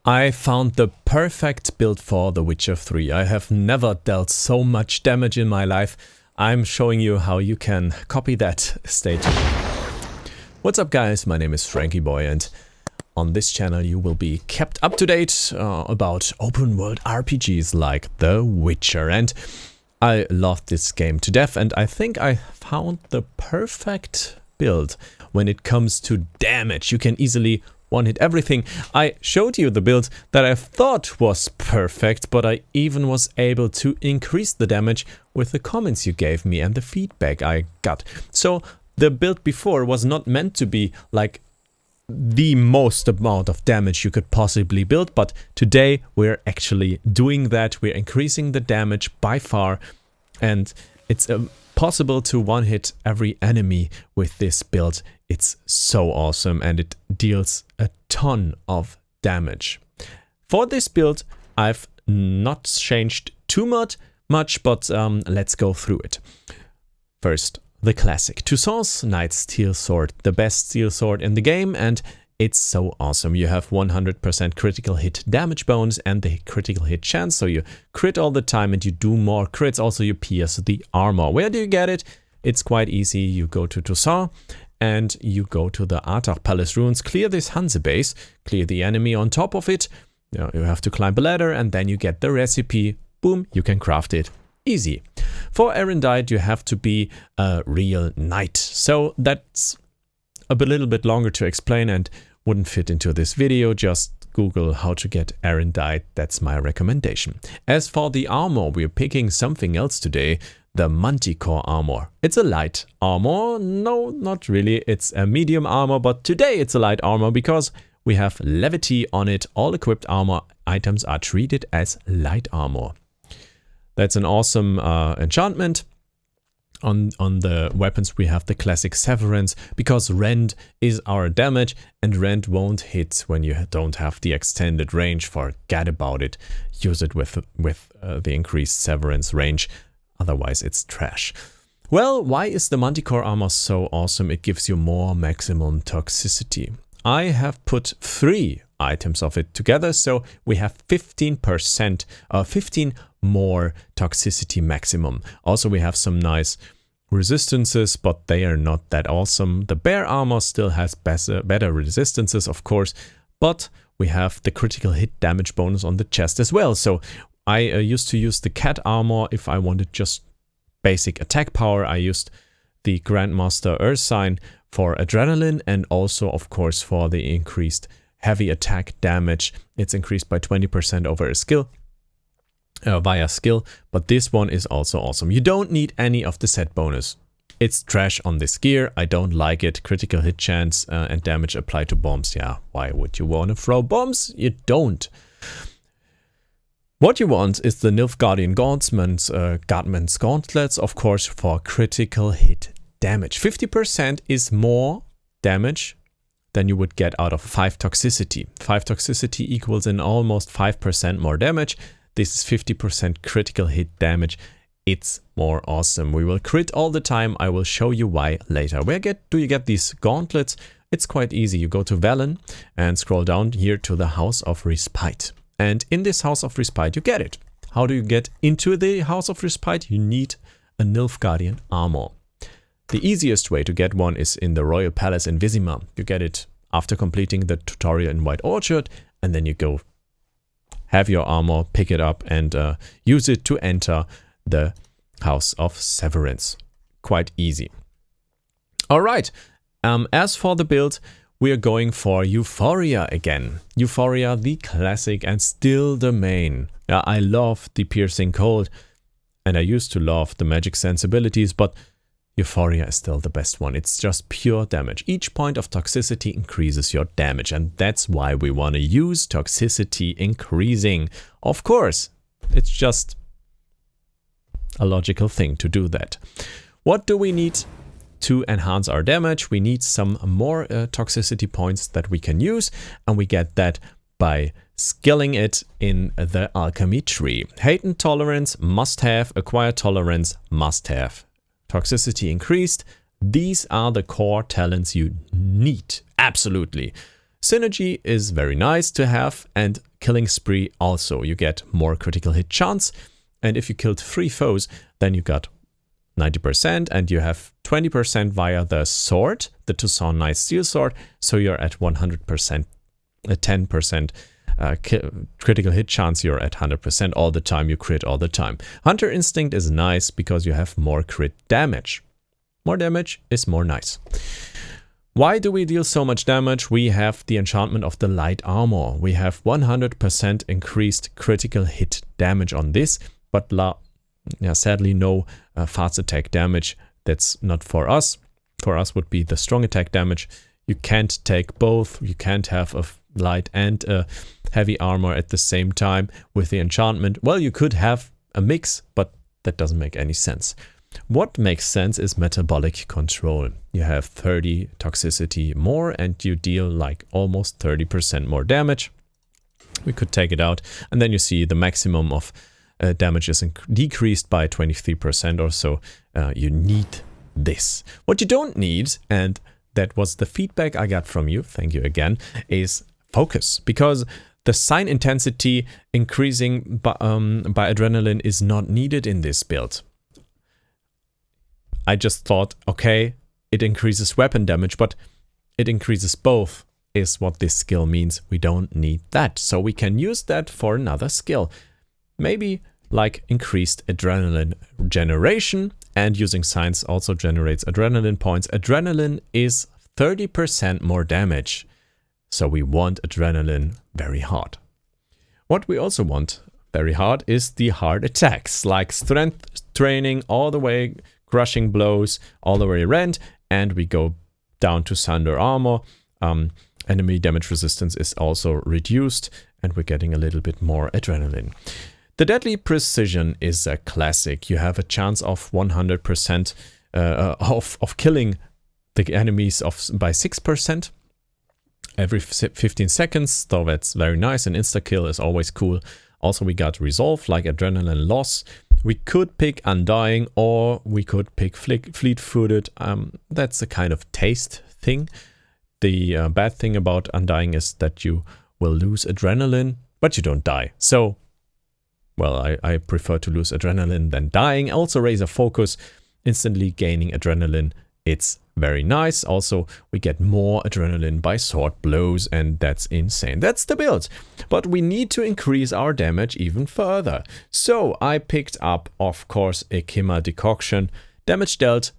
I found the perfect build for The Witcher 3. I have never dealt so much damage in my life. I'm showing you how you can copy that state. What's up guys, my name is Franky Boy and on this channel you will be kept up to date about open world RPGs like The Witcher. And I love this game to death and I think I found the perfect build when it comes to damage. You can easily one-hit everything. I showed you the build that I thought was perfect, but I even was able to increase the damage with the comments you gave me and the feedback I got. So the build before was not meant to be like the most amount of damage you could possibly build, but today we're actually doing that. We're increasing the damage by far, and it's possible to one-hit every enemy with this build. It's so awesome and it deals a ton of damage. For this build, I've not changed too much, but let's go through it. First, the classic Toussaint's Knight Steel Sword, the best steel sword in the game, and it's so awesome. You have 100% critical hit damage bonus and the critical hit chance, so you crit all the time and you do more crits. Also, you pierce the armor. Where do you get it? It's quite easy. You go to Toussaint and you go to the Artach Palace ruins, clear this Hanse base, clear the enemy on top of it. You have to climb a ladder and then you get the recipe. Boom, you can craft it. Easy. For Erendite, you have to be a real knight. So that's a little bit longer to explain and wouldn't fit into this video. Just Google how to get Erendite. That's my recommendation. As for the armor, we're picking something else today. The Manticore armor. It's a light armor. No, not really. It's a medium armor, but today it's a light armor because we have levity on it. All equipped armor items are treated as light armor. That's an awesome enchantment. On the weapons we have the classic Severance because rend is our damage and rend won't hit when you don't have the extended range. Forget about it. Use it with the increased Severance range. Otherwise it's trash. Well, why is the Manticore armor so awesome? It gives you more maximum toxicity. I have put 3 items of it together, so we have 15% 15 more toxicity maximum. Also, we have some nice resistances, but they are not that awesome. The bear armor still has better resistances, of course, but we have the critical hit damage bonus on the chest as well. So I used to use the cat armor if I wanted just basic attack power. I used the Grandmaster Ursine for adrenaline and also, of course, for the increased heavy attack damage. It's increased by 20% over a skill. Via skill, but this one is also awesome. You don't need any of the set bonus. It's trash on this gear. I don't like it. Critical hit chance and damage applied to bombs. Yeah, why would you want to throw bombs? You don't. What you want is the Nilfgaardian Guardsman's Gauntlets, of course, for critical hit damage. 50% is more damage than you would get out of 5 toxicity. 5 toxicity equals in almost 5% more damage. This is 50% critical hit damage. It's more awesome. We will crit all the time. I will show you why later. Where do you get these gauntlets? It's quite easy. You go to Velen and scroll down here to the House of Respite. And in this House of Respite, you get it. How do you get into the House of Respite? You need a Nilfgaardian armor. The easiest way to get one is in the Royal Palace in Vizima. You get it after completing the tutorial in White Orchard, and then you go have your armor, pick it up, and use it to enter the House of Severance. Quite easy. All right. As for the build, we are going for Euphoria again. Euphoria, the classic and still the main. Yeah, I love the Piercing Cold, and I used to love the magic sensibilities, but Euphoria is still the best one. It's just pure damage. Each point of toxicity increases your damage, and that's why we want to use toxicity increasing. Of course, it's just a logical thing to do that. What do we need to enhance our damage? We need some more toxicity points that we can use, and we get that by skilling it in the alchemy tree. Hate and tolerance must have, acquire tolerance must have. Toxicity increased. These are the core talents you need. Absolutely. Synergy is very nice to have, and killing spree also. You get more critical hit chance, and if you killed 3 foes, then you got 90%, and you have 20% via the sword, the Toussaint Nice Steel Sword, so you're at 100%, 10% critical hit chance, you're at 100% all the time, you crit all the time. Hunter Instinct is nice because you have more crit damage. More damage is more nice. Why do we deal so much damage? We have the enchantment of the light armor. We have 100% increased critical hit damage on this, but sadly no fast attack damage. That's not for us. For us would be the strong attack damage. You can't take both. You can't have a light and a heavy armor at the same time with the enchantment. Well, you could have a mix, but that doesn't make any sense. What makes sense is metabolic control. You have 30 toxicity more and you deal like almost 30% more damage. We could take it out, and then you see the maximum of damage is decreased by 23% or so. You need this. What you don't need, and that was the feedback I got from you, thank you again, is focus. Because the sign intensity increasing by adrenaline is not needed in this build. I just thought, okay, it increases weapon damage, but it increases both, is what this skill means. We don't need that. So we can use that for another skill. Maybe like increased adrenaline generation, and using signs also generates adrenaline points. Adrenaline is 30% more damage. So we want adrenaline very hard. What we also want very hard is the hard attacks, like strength training all the way, crushing blows all the way around, and we go down to thunder armor. Enemy damage resistance is also reduced, and we're getting a little bit more adrenaline. The deadly precision is a classic. You have a chance of 100% of killing the enemies by 6%. Every 15 seconds, so that's very nice. An insta-kill is always cool. Also, we got resolve, like adrenaline loss. We could pick Undying, or we could pick Fleet-footed. That's a kind of taste thing. The bad thing about Undying is that you will lose adrenaline, but you don't die. So, well, I prefer to lose adrenaline than dying. Also, Razor Focus, instantly gaining adrenaline. It's very nice. Also, we get more adrenaline by sword blows, and that's insane. That's the build. But we need to increase our damage even further. So I picked up, of course, a Kima Decoction. Damage dealt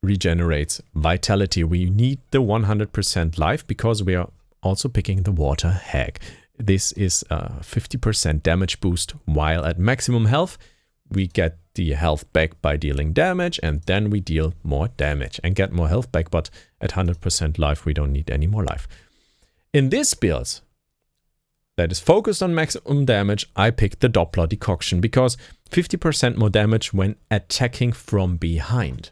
regenerates vitality. We need the 100% life because we are also picking the Water Hag. This is a 50% damage boost while at maximum health. We get the health back by dealing damage, and then we deal more damage and get more health back, but at 100% life we don't need any more life. In this build that is focused on maximum damage, I picked the Doppler Decoction because 50% more damage when attacking from behind.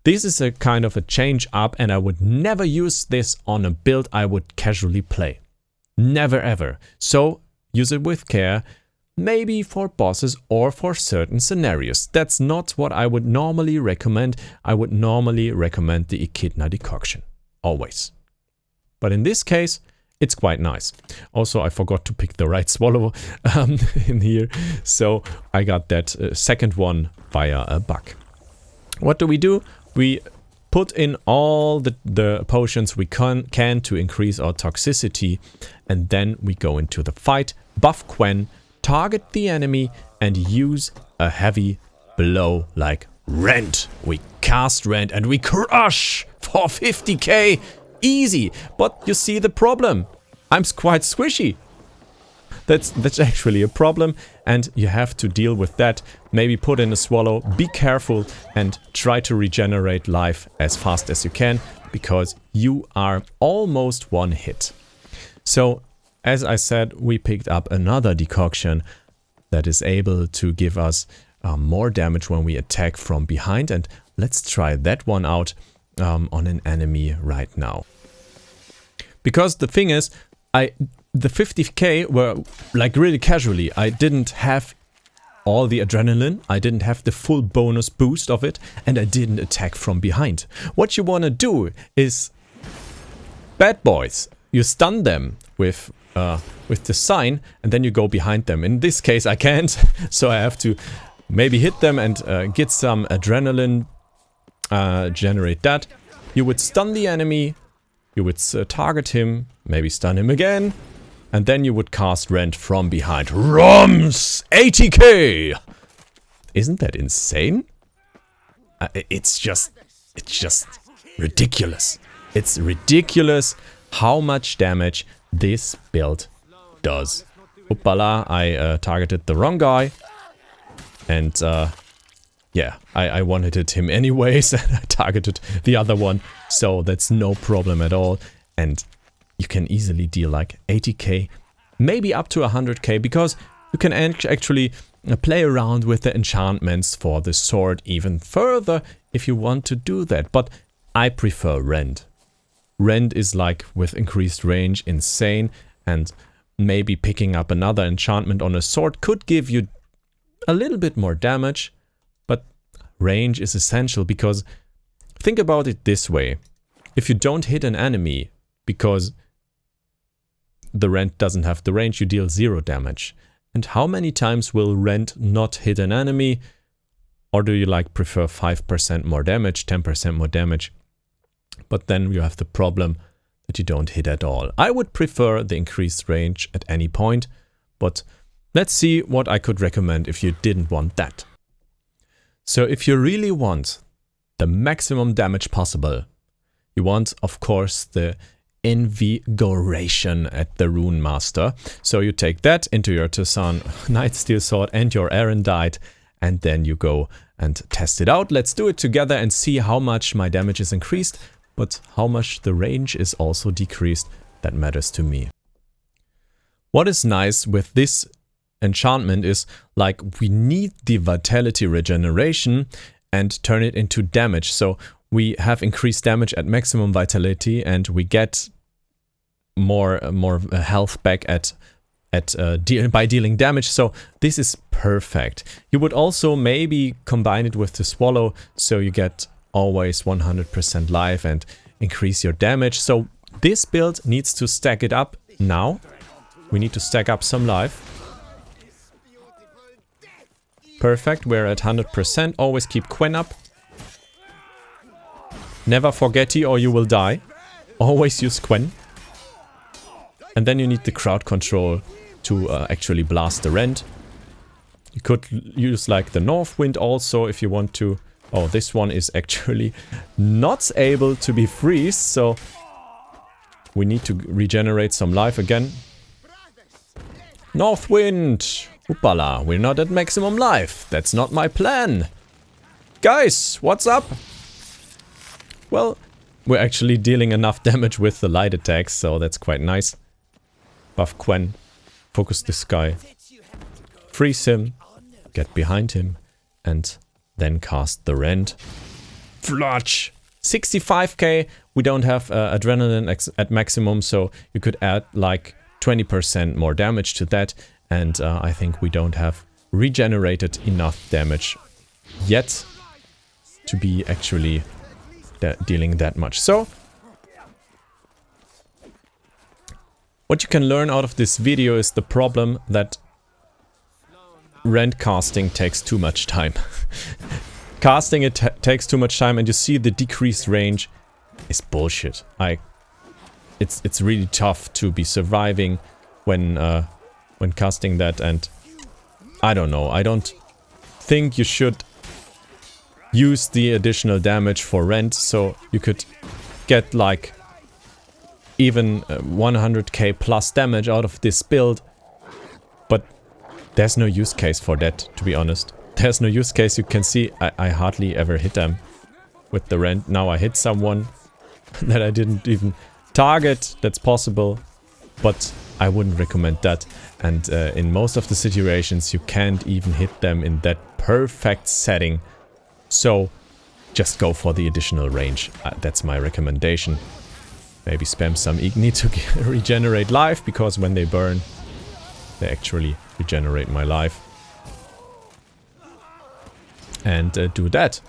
This is a kind of a change up, and I would never use this on a build I would casually play. Never ever. So use it with care. Maybe for bosses or for certain scenarios. That's not what I would normally recommend. I would normally recommend the Echidna Decoction. Always. But in this case, it's quite nice. Also, I forgot to pick the right swallow in here. So I got that second one via a bug. What do? We put in all the potions we can to increase our toxicity. And then we go into the fight. Buff Quen. Target the enemy and use a heavy blow like Rend. We cast Rend and we crush for 50k. Easy. But you see the problem. I'm quite squishy. That's actually a problem, and you have to deal with that. Maybe put in a swallow, be careful, and try to regenerate life as fast as you can, because you are almost one hit. So, as I said, we picked up another decoction that is able to give us more damage when we attack from behind, and let's try that one out on an enemy right now. Because the thing is, the 50k were like really casually. I didn't have all the adrenaline, I didn't have the full bonus boost of it, and I didn't attack from behind. What you want to do is, bad boys, you stun them with the sign, and then you go behind them. In this case I can't, so I have to maybe hit them and get some adrenaline, generate that. You would stun the enemy, you would target him, maybe stun him again, and then you would cast Rend from behind. ROMs! 80k! Isn't that insane? It's just ridiculous. It's ridiculous how much damage this build does. Hoopala, I targeted the wrong guy. And yeah, I one-hitted him anyways, and I targeted the other one. So that's no problem at all. And you can easily deal like 80k, maybe up to 100k, because you can actually play around with the enchantments for the sword even further if you want to do that. But I prefer Rend. Rend is like with increased range insane, and maybe picking up another enchantment on a sword could give you a little bit more damage, but range is essential, because think about it this way. If you don't hit an enemy because the Rend doesn't have the range, you deal 0 damage. And how many times will Rend not hit an enemy? Or do you like prefer 5% more damage, 10% more damage? But then you have the problem that you don't hit at all. I would prefer the increased range at any point, but let's see what I could recommend if you didn't want that. So if you really want the maximum damage possible, you want, of course, the Invigoration at the Rune Master. So you take that into your Tucson Nightsteel Sword and your Erendite, and then you go and test it out. Let's do it together and see how much my damage is increased, but how much the range is also decreased. That matters to me. What is nice with this enchantment is, like, we need the vitality regeneration and turn it into damage. So we have increased damage at maximum vitality, and we get more health back by dealing damage. So this is perfect. You would also maybe combine it with the Swallow, so you get always 100% life and increase your damage. So this build needs to stack it up now. We need to stack up some life. Perfect, we're at 100%. Always keep Quen up. Never forget or you will die. Always use Quen. And then you need the crowd control to actually blast the Rend. You could use like the North Wind also if you want to. Oh, this one is actually not able to be freeze, so we need to regenerate some life again. North Wind! Hoopala, we're not at maximum life. That's not my plan. Guys, what's up? Well, we're actually dealing enough damage with the light attacks, so that's quite nice. Buff Quen, focus this guy, freeze him, get behind him, and then cast the Rend. Flutch! 65k, we don't have adrenaline at maximum, so you could add like 20% more damage to that, and I think we don't have regenerated enough damage yet to be actually dealing that much. So what you can learn out of this video is the problem that Rend casting takes too much time. Casting it takes too much time, and you see the decreased range is bullshit. It's really tough to be surviving when casting that, and I don't know. I don't think you should use the additional damage for Rend, so you could get like even 100k plus damage out of this build, but there's no use case for that, to be honest. There's no use case. You can see I hardly ever hit them with the Rend. Now I hit someone that I didn't even target. That's possible, but I wouldn't recommend that. And in most of the situations you can't even hit them in that perfect setting. So just go for the additional range. That's my recommendation. Maybe spam some Igni to regenerate life, because when they burn, they actually regenerate my life. And do that.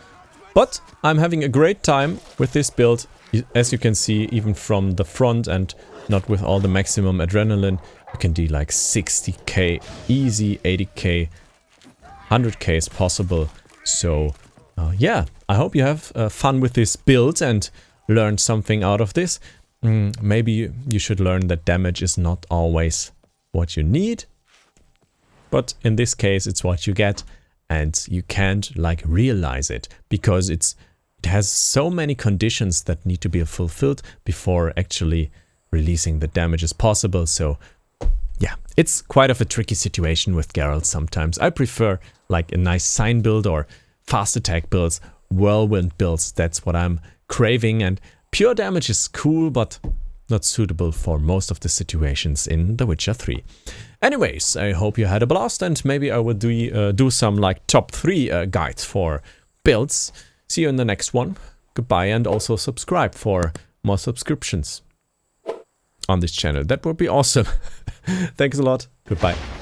But I'm having a great time with this build. as you can see, even from the front and not with all the maximum adrenaline, you can do like 60k easy, 80k, 100k is possible. So yeah, I hope you have fun with this build and learned something out of this. Maybe you should learn that damage is not always what you need, but in this case it's what you get, and you can't like realize it because it has so many conditions that need to be fulfilled before actually releasing the damage is possible. So yeah, it's quite of a tricky situation with Geralt sometimes. I prefer like a nice sign build or fast attack builds, whirlwind builds. That's what I'm craving, and pure damage is cool but not suitable for most of the situations in The Witcher 3. Anyways, I hope you had a blast, and maybe I will do some like top 3 guides for builds. See you in the next one. Goodbye, and also subscribe for more subscriptions on this channel. That would be awesome. Thanks a lot. Goodbye.